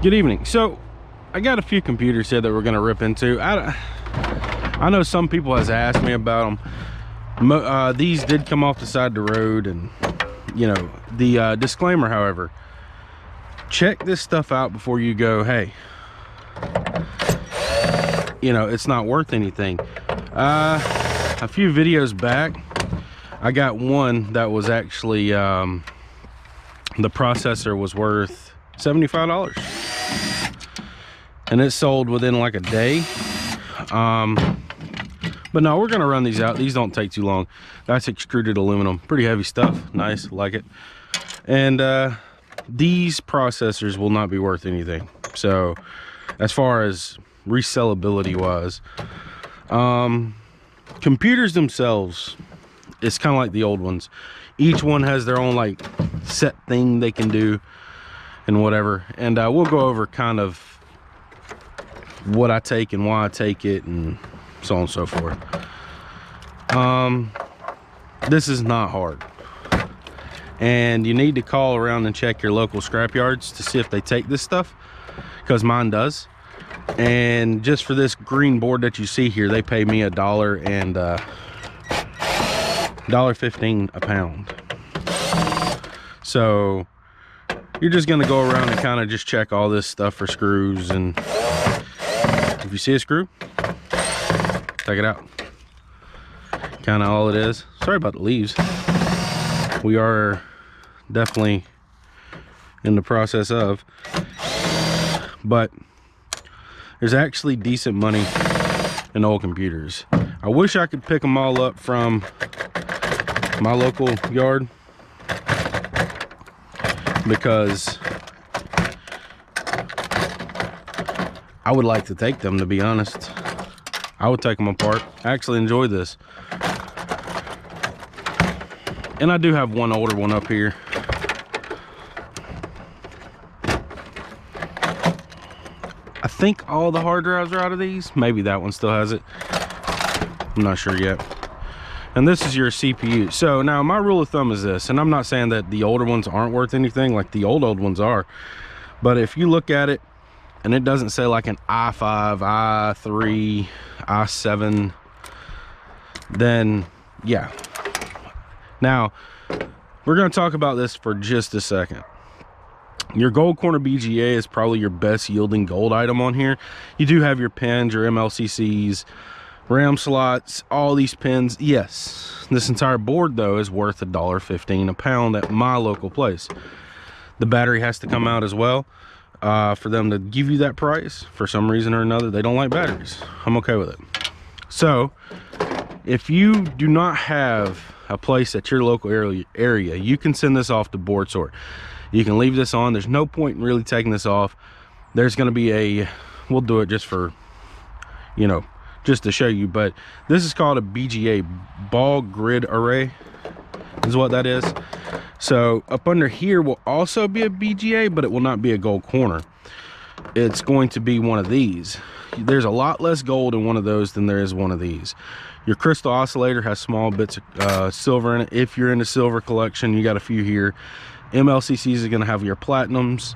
Good evening. So I got a few computers here that we're going to rip into. I know some people has asked me about them. These did come off the side of the road, and you know, the disclaimer, however, check this stuff out before you go, hey, you know, it's not worth anything. A few videos back, I got one that was actually the processor was worth $75, and it sold within like a day. But no, we're gonna run these out. These don't take too long. That's extruded aluminum, pretty heavy stuff. Nice, like it. And these processors will not be worth anything. So as far as resellability wise, computers themselves, it's kind of like the old ones. Each one has their own like set thing they can do and whatever. And we'll go over kind of what I take and why I take it and so on and so forth. This is not hard, and you need to call around and check your local scrap yards to see if they take this stuff, because mine does. And just for this green board that you see here, they pay me $1 and $1.15 a pound. So you're just gonna go around and kind of just check all this stuff for screws, and if you see a screw, take it out. Kind of all it is. Sorry about the leaves. We are definitely in the process of, but there's actually decent money in old computers. I wish I could pick them all up from my local yard, because I would like to take them, to be honest. I would take them apart. I actually enjoy this. And I do have one older one up here. I think all the hard drives are out of these. Maybe that one still has it. I'm not sure yet. And this is your CPU. So now my rule of thumb is this, and I'm not saying that the older ones aren't worth anything, like the old ones are. But if you look at it, and it doesn't say like an i5, i3, i7, then yeah. Now, we're gonna talk about this for just a second. Your gold corner BGA is probably your best yielding gold item on here. You do have your pins, your MLCCs, RAM slots, all these pins. Yes, this entire board though is worth $1.15 a pound at my local place. The battery has to come out as well. For them to give you that price, for some reason or another, they don't like batteries. I'm okay with it. So if you do not have a place at your local area, you can send this off to board sort. You can leave this on. There's no point in really taking this off. There's going to be a, we'll do it just for, you know, just to show you, but this is called a BGA, ball grid array is what that is. So up under here will also be a BGA, but it will not be a gold corner. It's going to be one of these. There's a lot less gold in one of those than there is one of these. Your crystal oscillator has small bits of silver in it. If you're in the silver collection, you got a few here. MLCCs is going to have your platinums,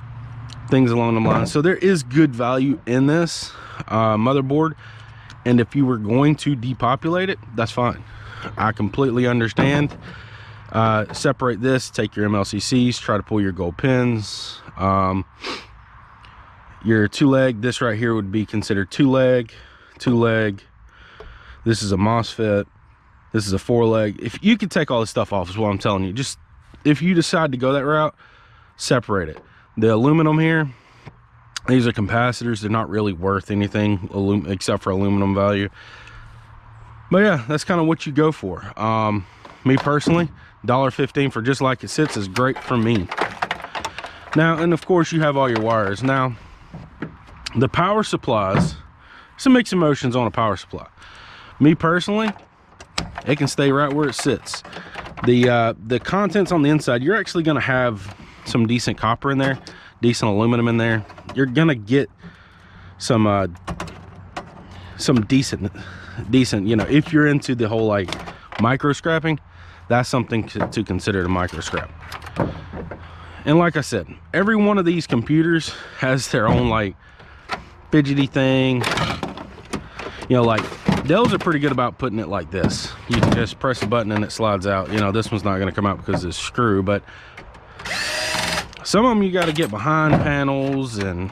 things along the lines. So there is good value in this motherboard, and if you were going to depopulate it, that's fine. I completely understand. Separate this, take your MLCCs, try to pull your gold pins. Your 2-leg, this right here would be considered 2-leg. This is a MOSFET. This is a 4-leg. If you could take all this stuff off, is what I'm telling you. Just if you decide to go that route, separate it. The aluminum here, these are capacitors. They're not really worth anything except for aluminum value. But yeah, that's kind of what you go for. Me personally, $1.15 for just like it sits is great for me. Now, and of course you have all your wires. Now, the power supplies, some mixed emotions on a power supply. Me personally, it can stay right where it sits. The contents on the inside, you're actually gonna have some decent copper in there, decent aluminum in there. You're gonna get some decent, you know, if you're into the whole like micro scrapping, that's something to consider to micro scrap. And like I said, every one of these computers has their own like fidgety thing. You know, like Dell's are pretty good about putting it like this. You can just press a button and it slides out. You know, this one's not going to come out because it's screw, but some of them you got to get behind panels and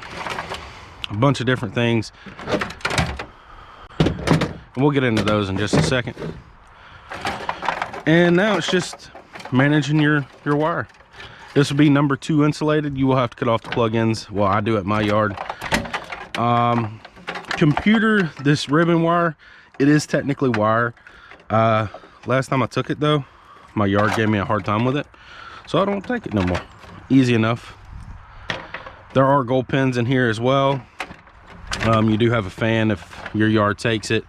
a bunch of different things. And we'll get into those in just a second. And now it's just managing your wire. This will be number 2 insulated. You will have to cut off the plug-ins. Well, I do at my yard. Computer, this ribbon wire, it is technically wire. Last time I took it though, my yard gave me a hard time with it, so I don't take it no more. Easy enough. There are gold pins in here as well. You do have a fan if your yard takes it,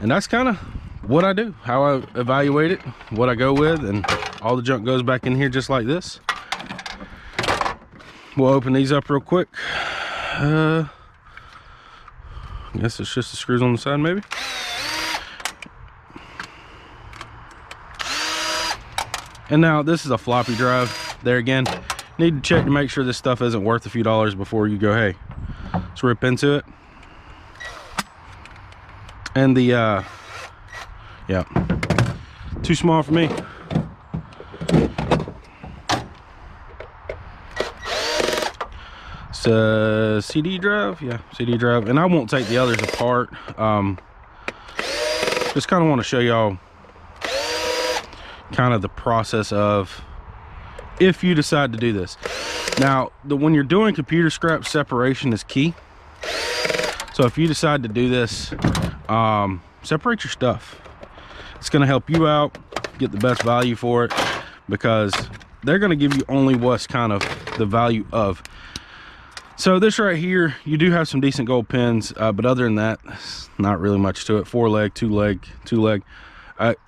and that's kind of what I do, how I evaluate it, what I go with, and all the junk goes back in here just like this. We'll open these up real quick. I guess it's just the screws on the side, maybe. And now this is a floppy drive. There again, need to check to make sure this stuff isn't worth a few dollars before you go, hey, let's rip into it. And the yeah, too small for me. It's a CD drive, yeah, CD drive. And I won't take the others apart. Just kind of want to show y'all kind of the process of if you decide to do this. Now, when you're doing computer scrap, separation is key. So if you decide to do this, separate your stuff. It's going to help you out, get the best value for it, because they're going to give you only what's kind of the value of. So this right here, you do have some decent gold pins, but other than that, not really much to it. 4-leg, 2-leg, 2-leg.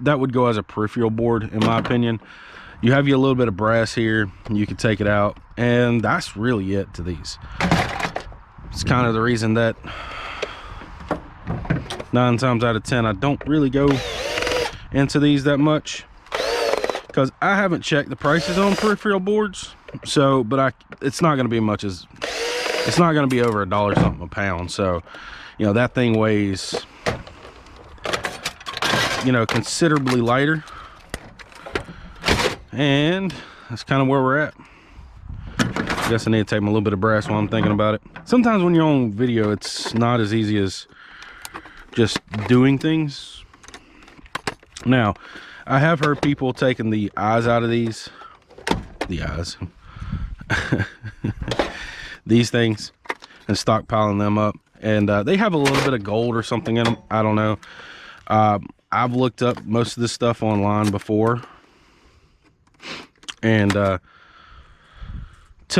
That would go as a peripheral board, in my opinion. You have a little bit of brass here, you can take it out, and that's really it to these. It's kind of the reason that 9 times out of 10 I don't really go into these that much, because I haven't checked the prices on peripheral boards. So, but it's not going to be much as, it's not going to be over $1 something a pound. So, you know, that thing weighs, you know, considerably lighter, and that's kind of where we're at. I guess I need to take a little bit of brass while I'm thinking about it. Sometimes when you're on video, it's not as easy as just doing things. Now, I have heard people taking the eyes out of these, these things, and stockpiling them up, and they have a little bit of gold or something in them. I don't know. I've looked up most of this stuff online before, and to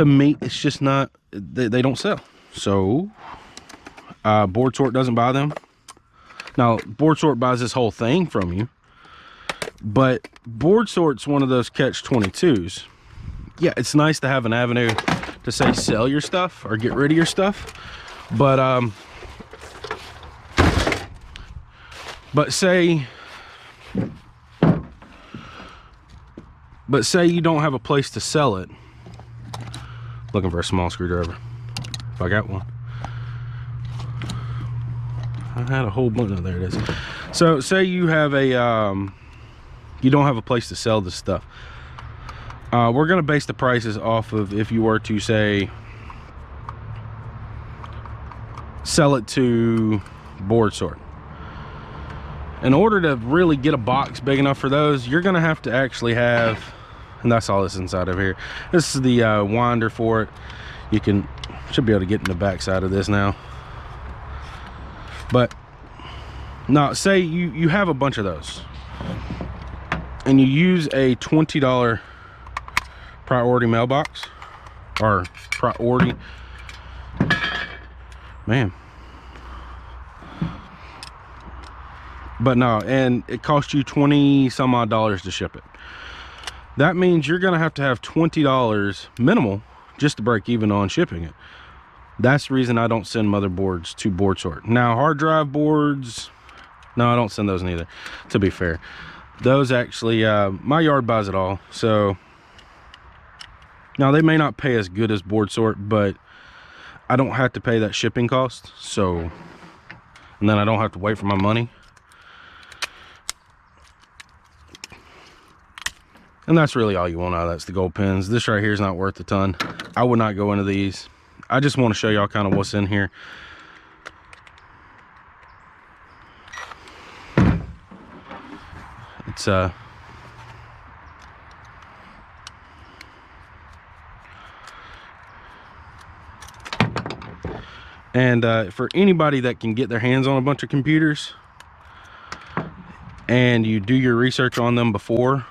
me, it's just not, they don't sell. So Board Sort doesn't buy them. Now, Board Sort buys this whole thing from you, but Board Sort's one of those catch-22s. Yeah, it's nice to have an avenue to say sell your stuff or get rid of your stuff, but say you don't have a place to sell it. Looking for a small screwdriver, if I got one. I had a whole bunch. Oh, there it is. So say you have a you don't have a place to sell this stuff. We're going to base the prices off of if you were to say sell it to Board Sort. In order to really get a box big enough for those, you're going to have to actually have, and that's all that's inside of here. This is the winder for it. You should be able to get in the back side of this now. But now, say you have a bunch of those, and you use a $20 priority mailbox, or priority, man. But no, and it costs you 20 some odd dollars to ship it. That means you're gonna have to have $20 minimal just to break even on shipping it. That's the reason I don't send motherboards to Board Sort. Now, hard drive boards, no, I don't send those neither, to be fair. Those actually, my yard buys it all. So Now they may not pay as good as Board Sort, but I don't have to pay that shipping cost, so, and then I don't have to wait for my money. And that's really all you want out of that's the gold pins. This right here is not worth a ton. I would not go into these. I just want to show y'all kind of what's in here. It's and for anybody that can get their hands on a bunch of computers and you do your research on them before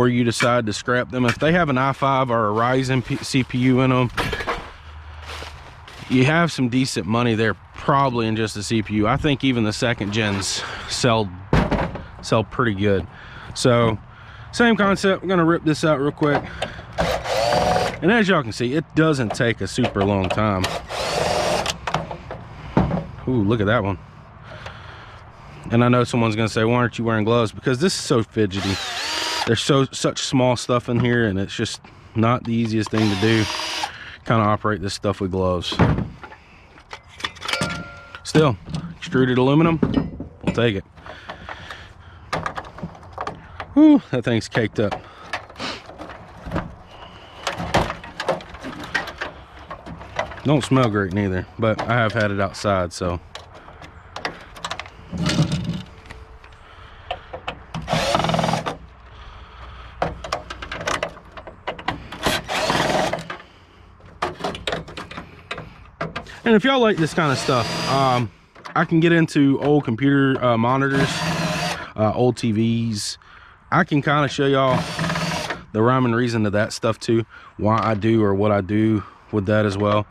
you decide to scrap them, if they have an i5 or a Ryzen CPU in them, you have some decent money there probably in just the CPU. I think even the second gens sell pretty good. So same concept. I'm gonna rip this out real quick, and as y'all can see, it doesn't take a super long time. Ooh, look at that one. And I know someone's gonna say, why aren't you wearing gloves? Because this is so fidgety. There's such small stuff in here, and it's just not the easiest thing to do, kind of operate this stuff with gloves. Still, extruded aluminum, we'll take it. Whew, that thing's caked up. Don't smell great neither, but I have had it outside, so. And if y'all like this kind of stuff, I can get into old computer monitors, old TVs. I can kind of show y'all the rhyme and reason to that stuff too, why I do or what I do with that as well.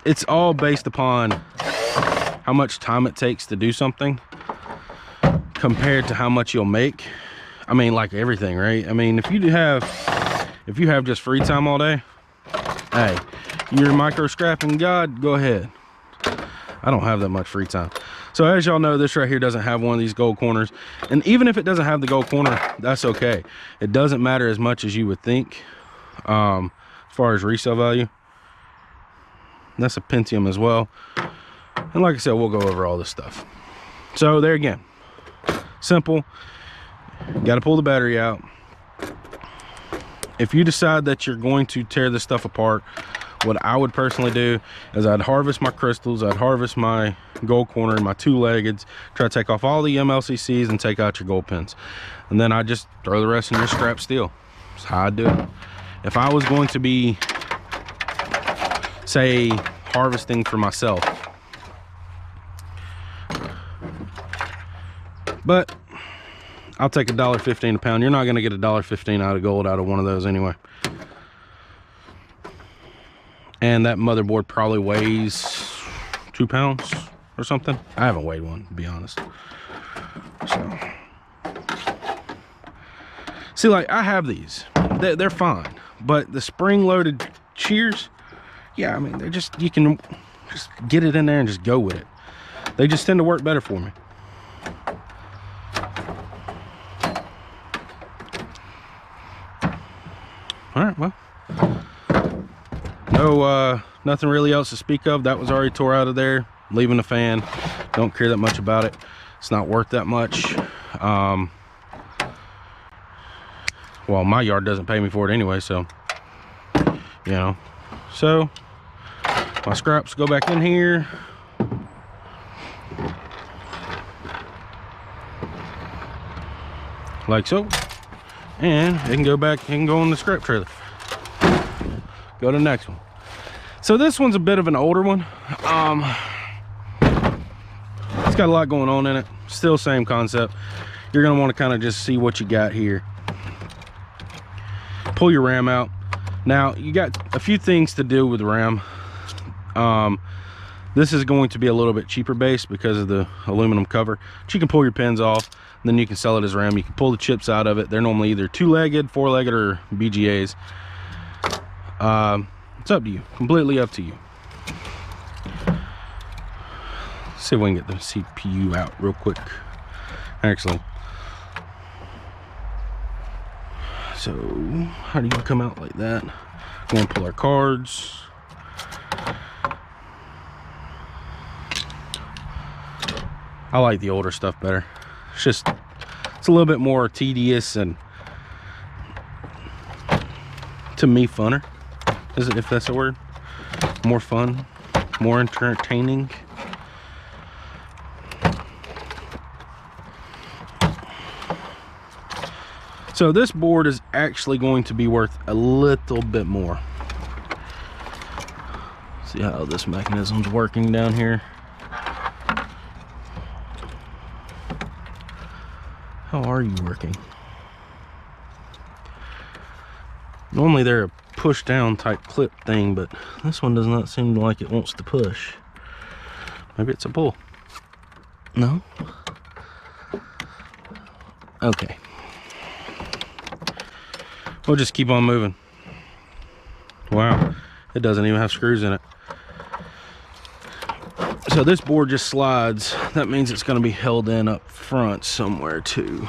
It's all based upon how much time it takes to do something compared to how much you'll make. I mean, like everything, right? I mean, if you have just free time all day, hey, you're a micro scrapping god, go ahead. I don't have that much free time. So as y'all know, this right here doesn't have one of these gold corners. And even if it doesn't have the gold corner, that's okay. It doesn't matter as much as you would think, as far as resale value. That's a Pentium as well. And like I said, we'll go over all this stuff. So there again, simple. Got to pull the battery out. If you decide that you're going to tear this stuff apart, what I would personally do is I'd harvest my crystals, I'd harvest my gold corner and my two-leggeds, try to take off all the MLCCs and take out your gold pins. And then I just throw the rest in your scrap steel. That's how I do it. If I was going to be, say, harvesting for myself, but I'll take $1.15 a pound. You're not going to get $1.15 out of gold out of one of those anyway. And that motherboard probably weighs 2 pounds or something. I haven't weighed one, to be honest. So, see, like, I have these. They're fine. But the spring-loaded shears, yeah, I mean, they're just, you can just get it in there and just go with it. They just tend to work better for me. All right, well. No, nothing really else to speak of. That was already tore out of there, leaving the fan. Don't care that much about it. It's not worth that much. Well, my yard doesn't pay me for it anyway, so, you know. So, my scraps go back in here. Like so. And it can go back, it can go on the scrap trailer. Go to the next one. So this one's a bit of an older one. It's got a lot going on in it. Still same concept. You're gonna want to kind of just see what you got here. Pull your RAM out. Now you got a few things to do with the RAM. This is going to be a little bit cheaper base because of the aluminum cover. But you can pull your pins off, then you can sell it as RAM. You can pull the chips out of it. They're normally either two-legged, four-legged, or BGAs. It's up to you, completely up to you. Let's see if we can get the CPU out real quick. Actually, So how do you come out like that? I'm gonna pull our cards. I like the older stuff better. It's a little bit more tedious and, to me, funner. Is it, if that's a word? More fun, more entertaining. So this board is actually going to be worth a little bit more. See how this mechanism's working down here. How are you working? Normally they're a push down type clip thing, but this one does not seem like it wants to push. Maybe it's a pull. No? Okay. We'll just keep on moving. Wow, it doesn't even have screws in it. So this board just slides. That means it's going to be held in up front somewhere too.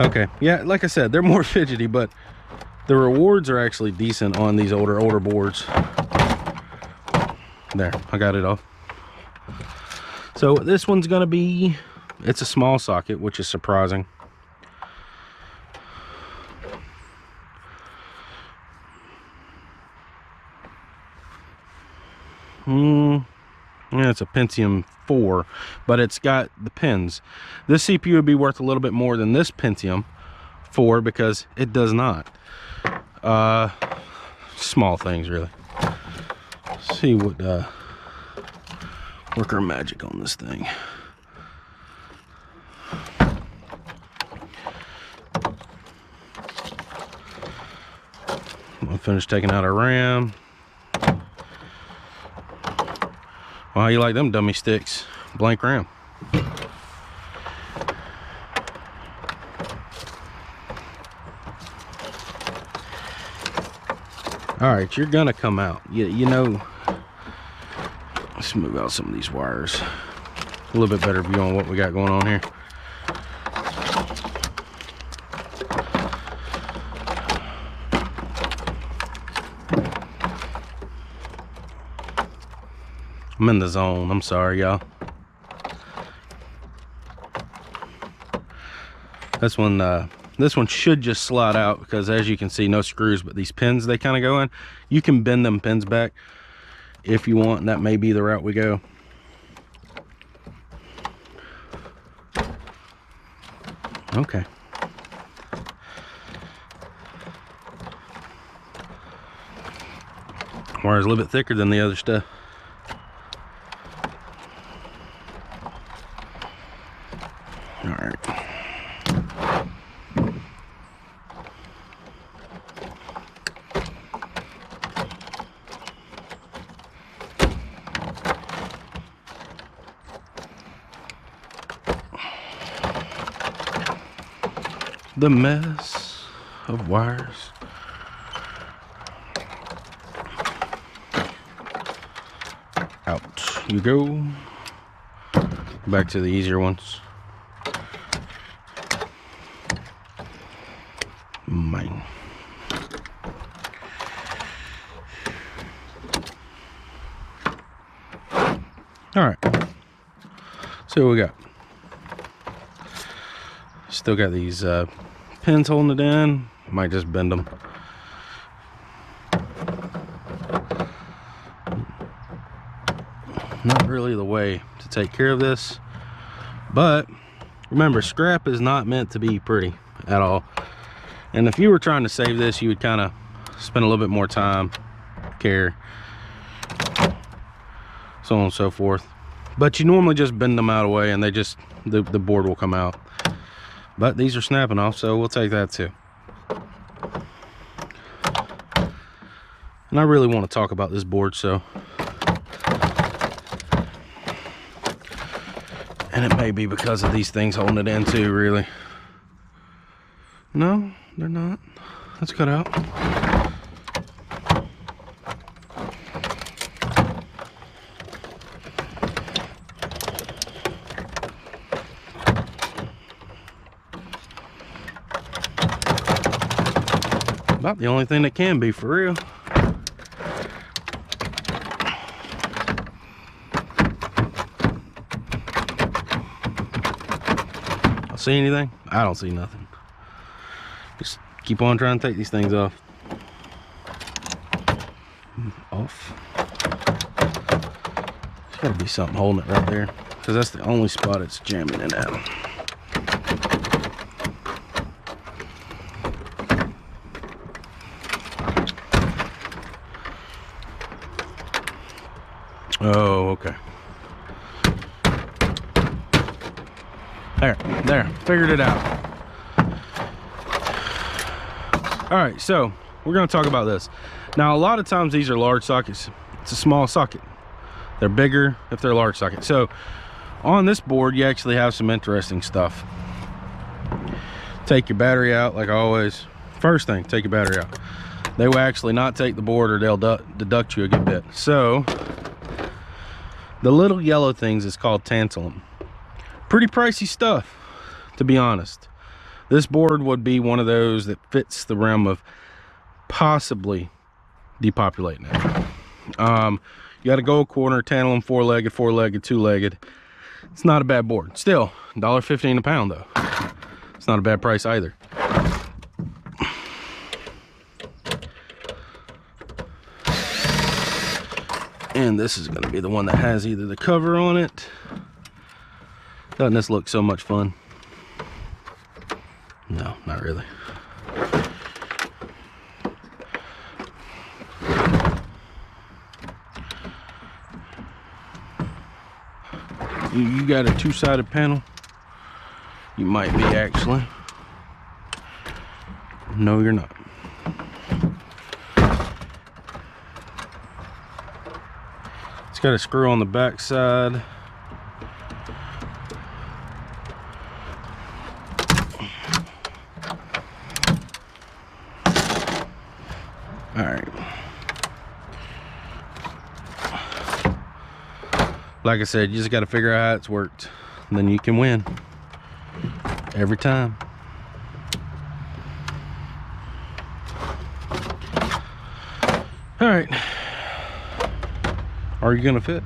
Okay, yeah, like I said, they're more fidgety, but the rewards are actually decent on these older boards. There, I got it off. So this one's going to be, it's a small socket, which is surprising. Yeah, it's a Pentium 4, but it's got the pins. This CPU would be worth a little bit more than this Pentium 4 because it does not. Small things, really. Let's see what work our magic on this thing. I'm gonna finish taking out our RAM. Well, how you like them dummy sticks? Blank RAM. All right, you're gonna come out. You know, let's move out some of these wires. A little bit better view on what we got going on here. I'm in the zone. I'm sorry, y'all. This one should just slide out because, as you can see, no screws, but these pins, they kind of go in. You can bend them pins back if you want, and that may be the route we go. Okay. Wire's a little bit thicker than the other stuff. All right. The mess of wires. Out you go. Back to the easier ones. Mine. All right. So what we got? Still got these pins holding it in. Might just bend them. Not really the way to take care of this, but remember, scrap is not meant to be pretty at all. And if you were trying to save this, you would kind of spend a little bit more time, care, so on and so forth. But you normally just bend them out of the way and they just, the board will come out. But these are snapping off, so we'll take that too. And I really want to talk about this board, so. And it may be because of these things holding it in too, really. No, they're not. Let's cut out. about the only thing that can be, for real. See anything? I don't see nothing. Just keep on trying to take these things off. Off. There's gotta be something holding it right there, because that's the only spot it's jamming in at. Oh, okay. There, figured it out. All right, so we're gonna talk about this. Now, a lot of times these are large sockets. It's a small socket. They're bigger if they're large socket. So on this board, you actually have some interesting stuff. Take your battery out, like always. First thing, take your battery out. They will actually not take the board, or they'll deduct you a good bit. So the little yellow things is called tantalum. Pretty pricey stuff, to be honest. This board would be one of those that fits the realm of possibly depopulating it. You got to go a corner, tantalum, four-legged, two-legged. It's not a bad board. Still, $1.15 a pound though. It's not a bad price either. And this is going to be the one that has either the cover on it. Doesn't this look so much fun? No, not really. You got a two-sided panel? You might be, actually. No, you're not. It's got a screw on the back side. All right. Like I said, you just got to figure out how it's worked, and then you can win every time. All right. Are you gonna fit?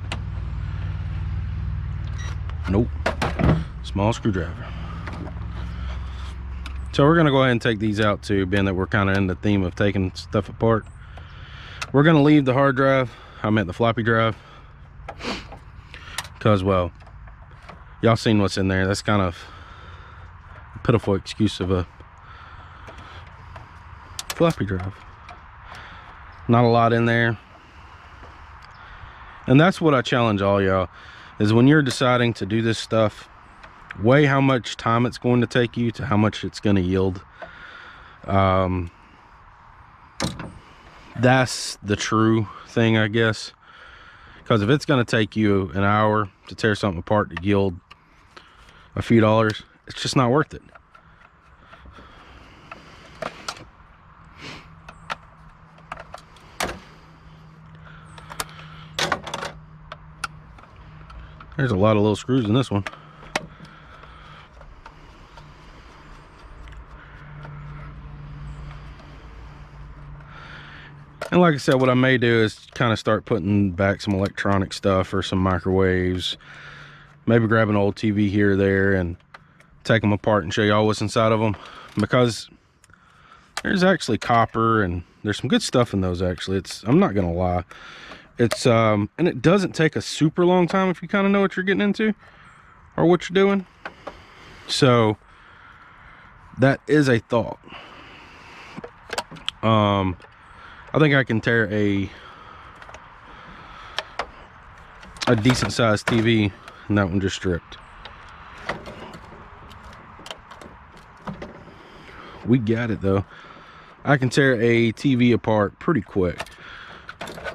Nope. Small screwdriver. So we're gonna go ahead and take these out too, being that we're kind of in the theme of taking stuff apart. We're gonna leave the hard drive, I meant the floppy drive, because, well, y'all seen what's in there. That's kind of a pitiful excuse of a floppy drive. Not a lot in there. And that's what I challenge all y'all, is when you're deciding to do this stuff, weigh how much time it's going to take you to how much it's going to yield. That's the true thing, I guess. Because if it's going to take you an hour to tear something apart to yield a few dollars, it's just not worth it. There's a lot of little screws in this one. And like I said, what I may do is kind of start putting back some electronic stuff or some microwaves. Maybe grab an old TV here or there and take them apart and show y'all what's inside of them. Because there's actually copper and there's some good stuff in those, actually. I'm not gonna lie. It's and it doesn't take a super long time if you kind of know what you're getting into or what you're doing. So that is a thought. I think I can tear a decent sized TV, and that one just stripped. We got it though. I can tear a TV apart pretty quick.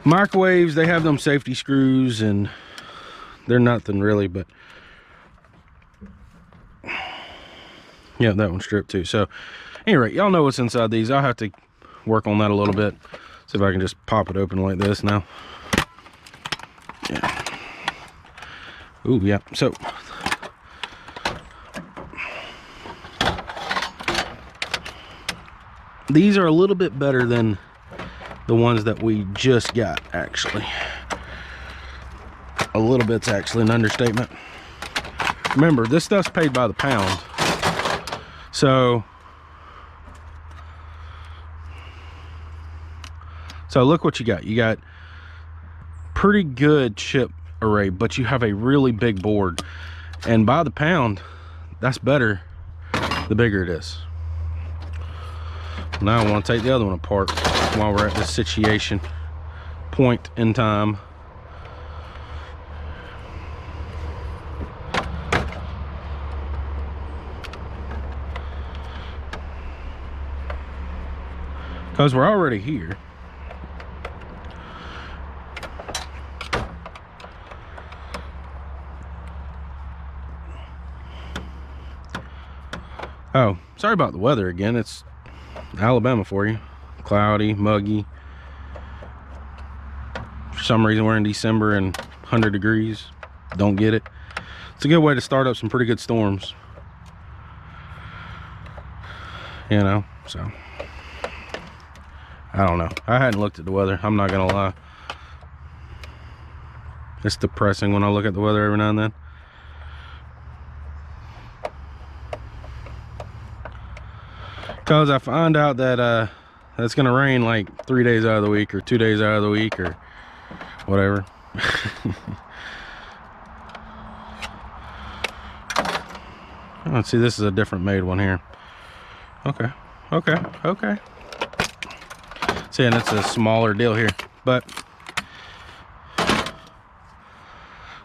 Microwaves, they have them safety screws and they're nothing really, but yeah, that one stripped too. So anyway, y'all know what's inside these. I'll have to work on that a little bit. See if I can just pop it open like this now. Yeah. Ooh, yeah. So These are a little bit better than the ones that we just got, actually. A little bit's actually an understatement. Remember, this stuff's paid by the pound. So look what you got. You got pretty good chip array, but you have a really big board. And by the pound, that's better the bigger it is. Now I want to take the other one apart while we're at this situation point in time. Because we're already here. Oh, sorry about the weather again. It's Alabama for you. Cloudy, muggy. For some reason we're in December and 100 degrees. Don't get it. It's a good way to start up some pretty good storms. You know, so I don't know. I hadn't looked at the weather, I'm not gonna lie. It's depressing when I look at the weather every now and then. Because I find out that it's gonna rain like 3 days out of the week or 2 days out of the week or whatever. Let's see, this is a different made one here. Okay. See, and it's a smaller deal here, but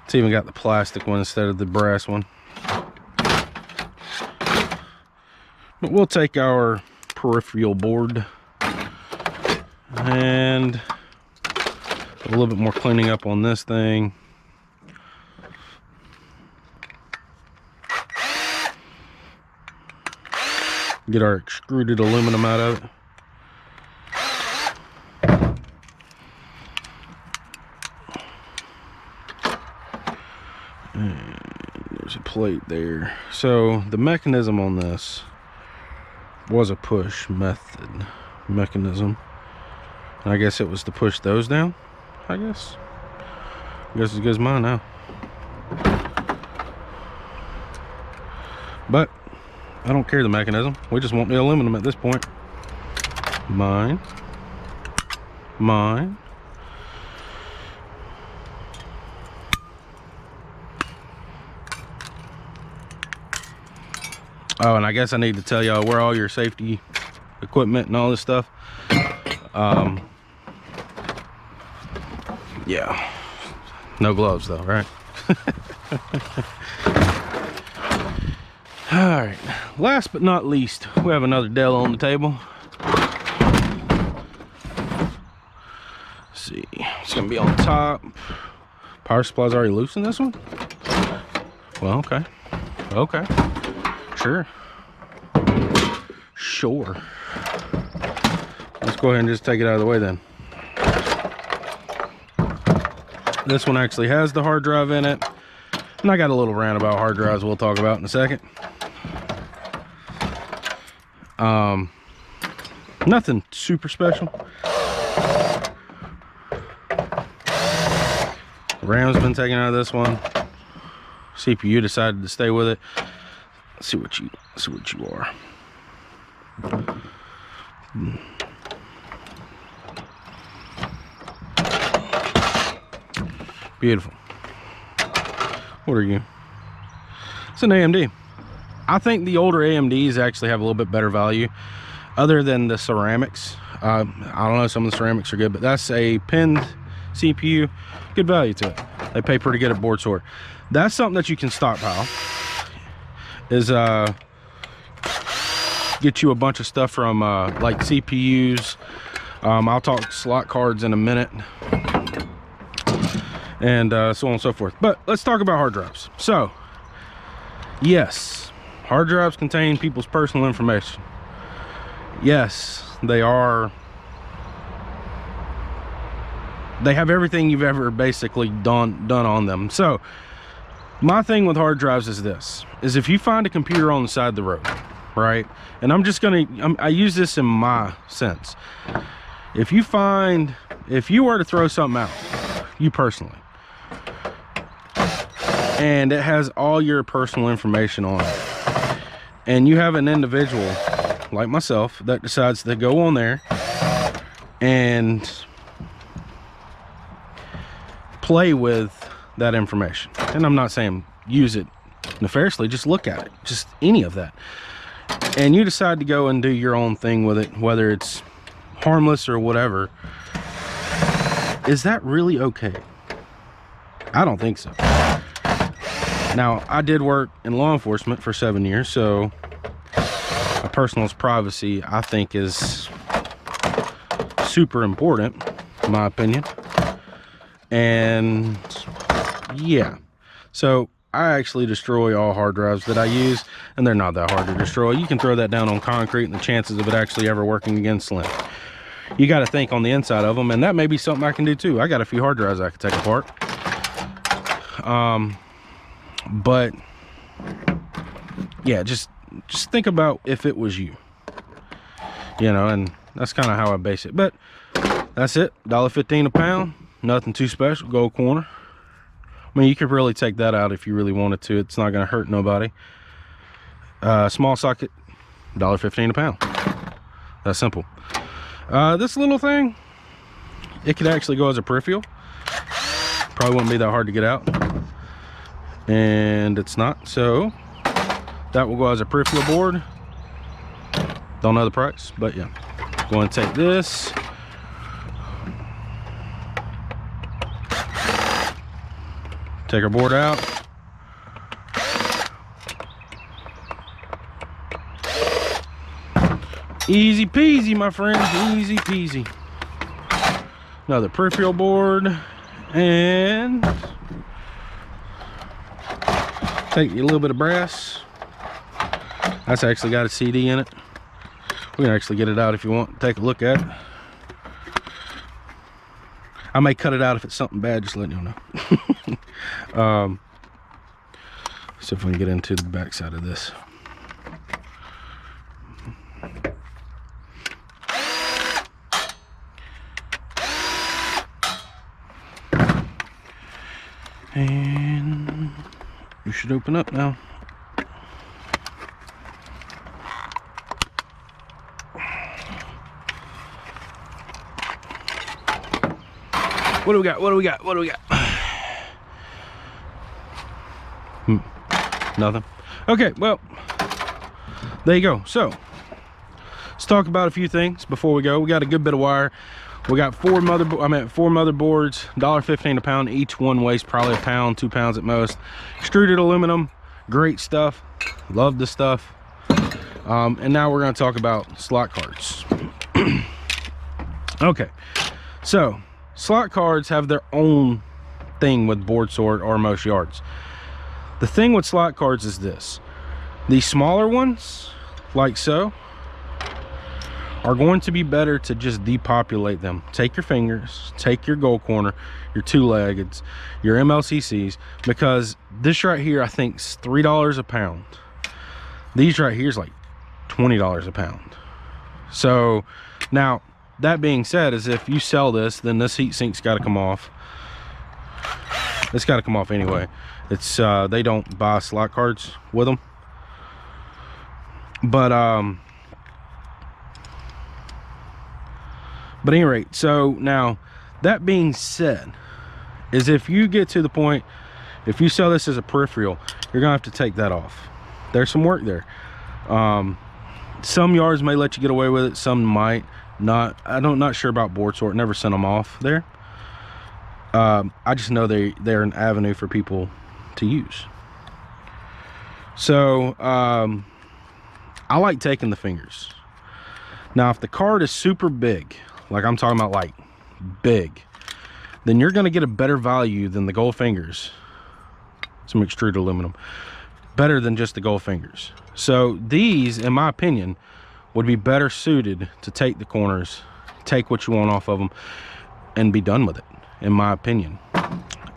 it's even got the plastic one instead of the brass one. But we'll take our peripheral board and a little bit more cleaning up on this thing. Get our extruded aluminum out of it. And there's a plate there. So the mechanism on this was a push mechanism. And I guess it was to push those down. I guess as good as mine now. But I don't care the mechanism. We just want the aluminum at this point. Mine. Oh, and I guess I need to tell y'all where all your safety equipment and all this stuff. Yeah. No gloves though, right? All right, last but not least, we have another Dell on the table. Let's see, it's gonna be on top. Power supply's already loose in this one? Well, okay. Sure. Let's go ahead and just take it out of the way then. This one actually has the hard drive in it. And I got a little rant about hard drives we'll talk about in a second. Nothing super special. RAM's been taken out of this one. CPU decided to stay with it. Let's see what you are. Beautiful. What are you? It's an AMD. I think the older AMDs actually have a little bit better value, other than the ceramics. I don't know, some of the ceramics are good, but that's a pinned CPU, good value to it. They pay pretty good at board sort. That's something that you can stockpile. Is get you a bunch of stuff from like CPUs. I'll talk slot cards in a minute, and so on and so forth. But let's talk about hard drives. So yes, hard drives contain people's personal information. Yes, they have everything you've ever basically done on them. So my thing with hard drives is this, is if you find a computer on the side of the road, right? And I'm just gonna, I use this in my sense. If you were to throw something out, you personally, and it has all your personal information on it, and you have an individual like myself that decides to go on there and play with that information, and I'm not saying use it nefariously, just look at it, just any of that, and you decide to go and do your own thing with it, whether it's harmless or whatever, is that really okay? I don't think so. Now, I did work in law enforcement for 7 years, so a person's privacy, I think, is super important, in my opinion. And yeah, so I actually destroy all hard drives that I use, and they're not that hard to destroy. You can throw that down on concrete, and the chances of it actually ever working again slim. You got to think on the inside of them, and that may be something I can do too. I got a few hard drives I could take apart. But yeah, just think about if it was you, and that's kind of how I base it. But that's it, $1.15 a pound, nothing too special. Gold corner. I mean, you could really take that out if you really wanted to. It's not going to hurt nobody. Small socket, $1.15 a pound. That's simple. This little thing, it could actually go as a peripheral. Probably wouldn't be that hard to get out, and it's not, so that will go as a peripheral board. Don't know the price, but yeah, go and take this, take our board out, easy peasy, my friends, easy peasy. Another peripheral board, and take a little bit of brass. That's actually got a CD in it. We can actually get it out if you want. Take a look at it. I may cut it out if it's something bad, just letting you know. So if we can get into the back side of this. And you should open up now. What do we got? What do we got? What do we got? Nothing. Okay, well, there you go. So let's talk about a few things before we go. We got a good bit of wire. We got four motherboards, $1.15 a pound. Each one weighs probably a pound, 2 pounds at most. Extruded aluminum, great stuff. Love the stuff. And now we're going to talk about slot cards. Okay, so slot cards have their own thing with board sort or most yards. The thing with slot cards is this: these smaller ones, like so, are going to be better to just depopulate them. Take your fingers, take your gold corner, your two-leggeds, your MLCCs, because this right here I think is $3 a pound. These right here is like $20 a pound. So now, that being said, is if you sell this, then this heat sink's got to come off. It's got to come off anyway. It's they don't buy slot cards with them. But at any rate, so now that being said, is if you get to the point, if you sell this as a peripheral, you're gonna have to take that off. There's some work there. Some yards may let you get away with it, some might not. Not sure about board sort, never sent them off there. I just know they're an avenue for people to use. So I like taking the fingers. Now if the card is super big, like I'm talking about like big, then you're going to get a better value than the gold fingers. Some extruded aluminum, better than just the gold fingers. So these, in my opinion, would be better suited to take the corners, take what you want off of them, and be done with it, in my opinion.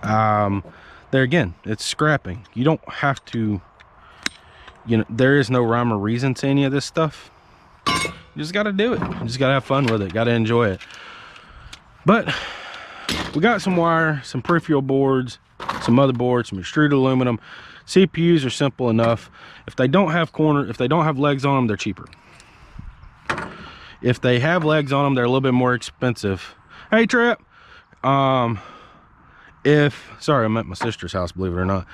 There again, it's scrapping. You don't have to you know, there is no rhyme or reason to any of this stuff. You just got to do it. You just got to have fun with it. Got to enjoy it. But we got some wire, some peripheral boards, some motherboards, some extruded aluminum. CPUs are simple enough. If they don't have legs on them, they're cheaper. If they have legs on them, they're a little bit more expensive. Hey, Trip. Sorry, I'm at my sister's house, believe it or not.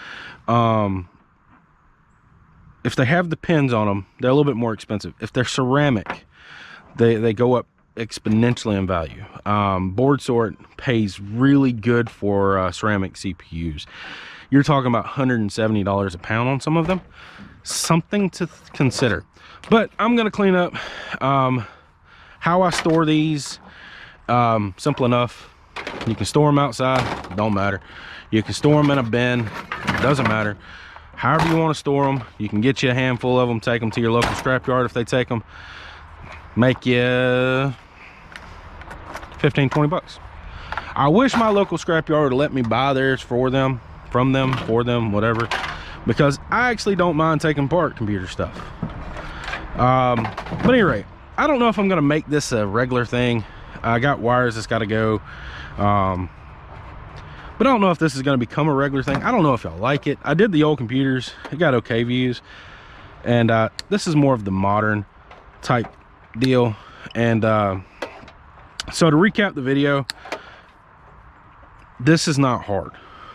If they have the pins on them, they're a little bit more expensive. If they're ceramic, they go up exponentially in value. Board Sort pays really good for ceramic CPUs. You're talking about $170 a pound on some of them. Something to consider. But I'm gonna clean up how I store these. Simple enough. You can store them outside, don't matter. You can store them in a bin, doesn't matter. However you want to store them, you can get you a handful of them, take them to your local scrapyard if they take them. Make you 15, 20 bucks. I wish my local scrapyard would let me buy theirs for them, from them, for them, whatever, because I actually don't mind taking apart computer stuff. But anyway, I don't know if I'm gonna make this a regular thing. I got wires that's got to go, but I don't know if this is going to become a regular thing. I don't know if y'all like it. I did the old computers, it got okay views, and this is more of the modern type deal. And so to recap the video, this is not hard.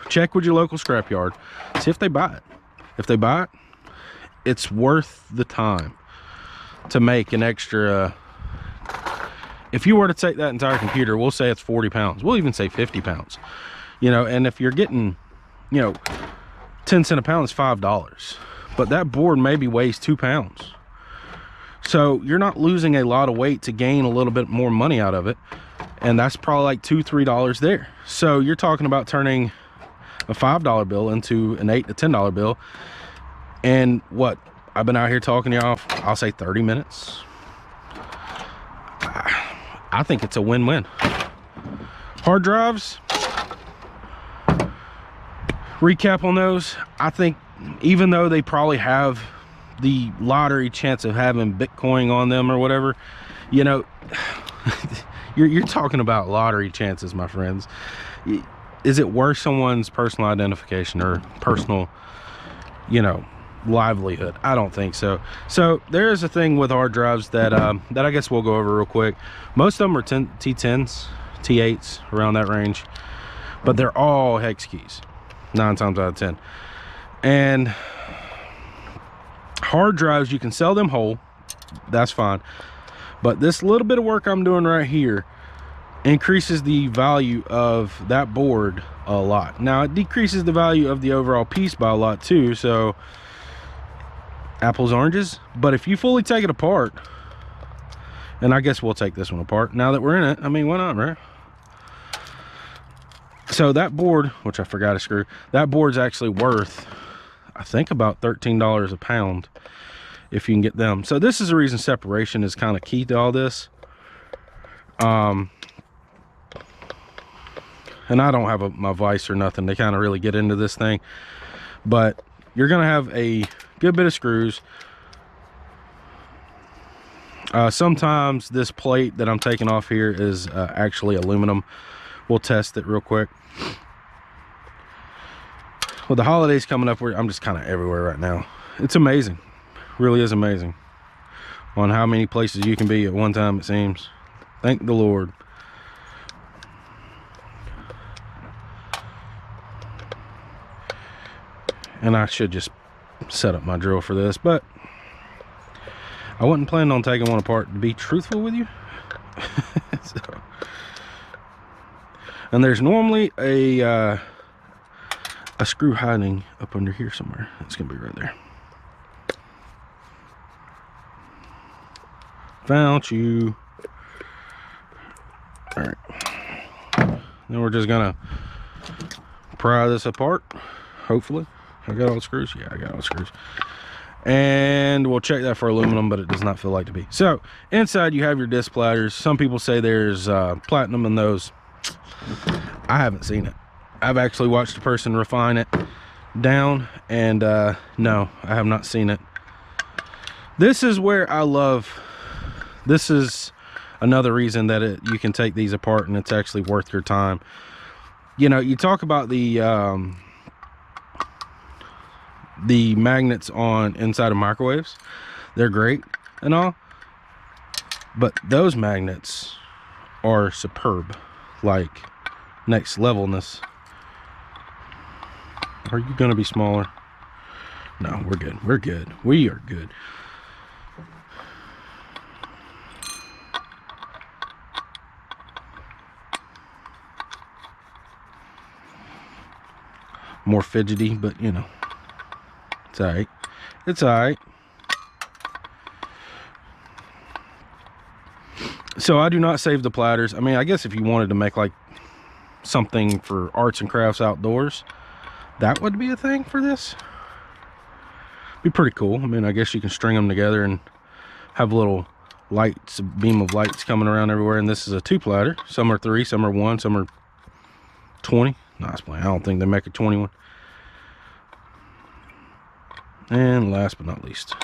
Check with your local scrapyard, see if they buy it. If they buy it, it's worth the time to make an extra. If you were to take that entire computer, we'll say it's 40 pounds. We'll even say 50 pounds. You know, and if you're getting, you know, 10 cents a pound is $5. But that board maybe weighs 2 pounds. So you're not losing a lot of weight to gain a little bit more money out of it. And that's probably like $2, $3 there. So you're talking about turning a $5 bill into an $8 to $10 bill. And what? I've been out here talking to y'all, I'll say 30 minutes. I think it's a win-win. Hard drives, recap on those, I think even though they probably have the lottery chance of having Bitcoin on them or whatever, you know, you're talking about lottery chances, my friends. Is it worth someone's personal identification or personal, you know, livelihood? I don't think so. So there is a thing with hard drives that that I guess we'll go over real quick. Most of them are T10s, T8s, around that range, but they're all hex keys 9 times out of 10. And hard drives, you can sell them whole, that's fine, but this little bit of work I'm doing right here increases the value of that board a lot. Now it decreases the value of the overall piece by a lot too, so apples, oranges. But if you fully take it apart, and I guess we'll take this one apart now that we're in it, I mean, why not, right? So that board, which I forgot to screw, that board's actually worth, I think, about $13 a pound if you can get them. So this is the reason separation is kind of key to all this. And I don't have my vise or nothing to kind of really get into this thing, but you're gonna have a good bit of screws. Sometimes this plate that I'm taking off here is actually aluminum. We'll test it real quick. With the holidays coming up, I'm just kind of everywhere right now. It's amazing, really is amazing on how many places you can be at one time, it seems. Thank the Lord. And I should just set up my drill for this, but I wasn't planning on taking one apart, to be truthful with you. So, and there's normally a screw hiding up under here somewhere. It's gonna be right there. Found you. All right, then we're just gonna pry this apart, hopefully. I got all the screws? Yeah, I got all the screws. And we'll check that for aluminum, but it does not feel like to be. So inside you have your disc platters. Some people say there's platinum in those. I haven't seen it. I've actually watched a person refine it down, and no, I have not seen it. This is where I love, this is another reason that you can take these apart and it's actually worth your time. You know, you talk about the magnets on inside of microwaves. They're great and all, but those magnets are superb, like next levelness. Are you gonna be smaller? No, we're good. We're good. We are good. More fidgety, but you know, it's all right. It's all right. So I do not save the platters. I mean, I guess if you wanted to make like something for arts and crafts outdoors, that would be a thing for this. Be pretty cool. I mean, I guess you can string them together and have little lights, a beam of lights coming around everywhere. And this is a 2 platter. Some are 3, some are 1, some are 20. Nice plan. I don't think they make a 21. And last but not least,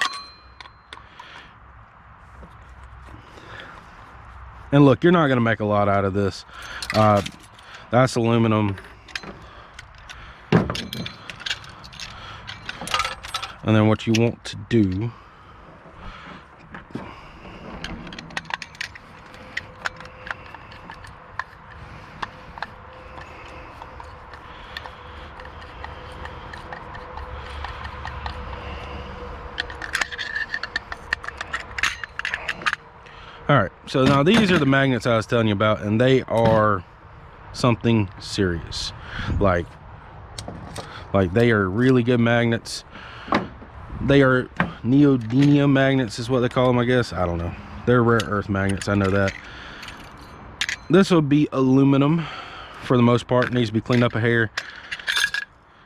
and look, you're not going to make a lot out of this. That's aluminum. And then what you want to do, all right, so now these are the magnets I was telling you about, and they are something serious. Like they are really good magnets. They are neodymium magnets is what they call them, I guess. I don't know. They're rare earth magnets, I know that. This will be aluminum for the most part. It needs to be cleaned up a hair.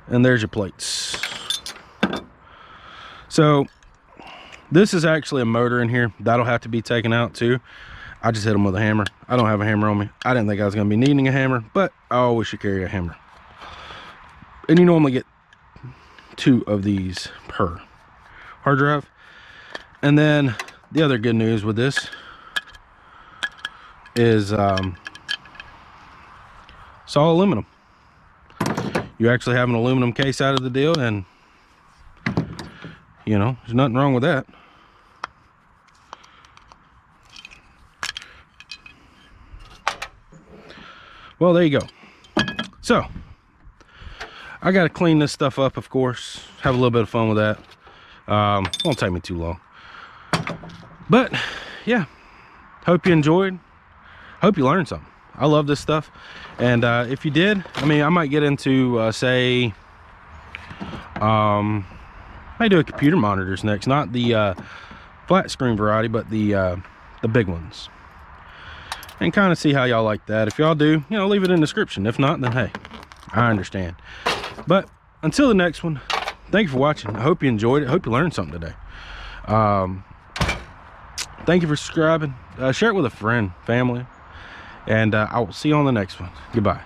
And there's your plates. So this is actually a motor in here. That'll have to be taken out too. I just hit them with a hammer. I don't have a hammer on me. I didn't think I was going to be needing a hammer, but I always should carry a hammer. And you normally get 2 of these per hard drive. And then the other good news with this is it's all aluminum. You actually have an aluminum case out of the deal, and you know, there's nothing wrong with that. Well, there you go. So I got to clean this stuff up, of course, have a little bit of fun with that. Won't take me too long, but yeah, hope you enjoyed. Hope you learned something. I love this stuff, and if you did, I mean, I might get into say I might do a computer monitors next, not the flat screen variety, but the big ones, and kind of see how y'all like that. If y'all do, you know, leave it in the description. If not, then hey, I understand. But until the next one, thank you for watching. I hope you enjoyed it. I hope you learned something today. Thank you for subscribing. Share it with a friend, family, and I will see you on the next one. Goodbye.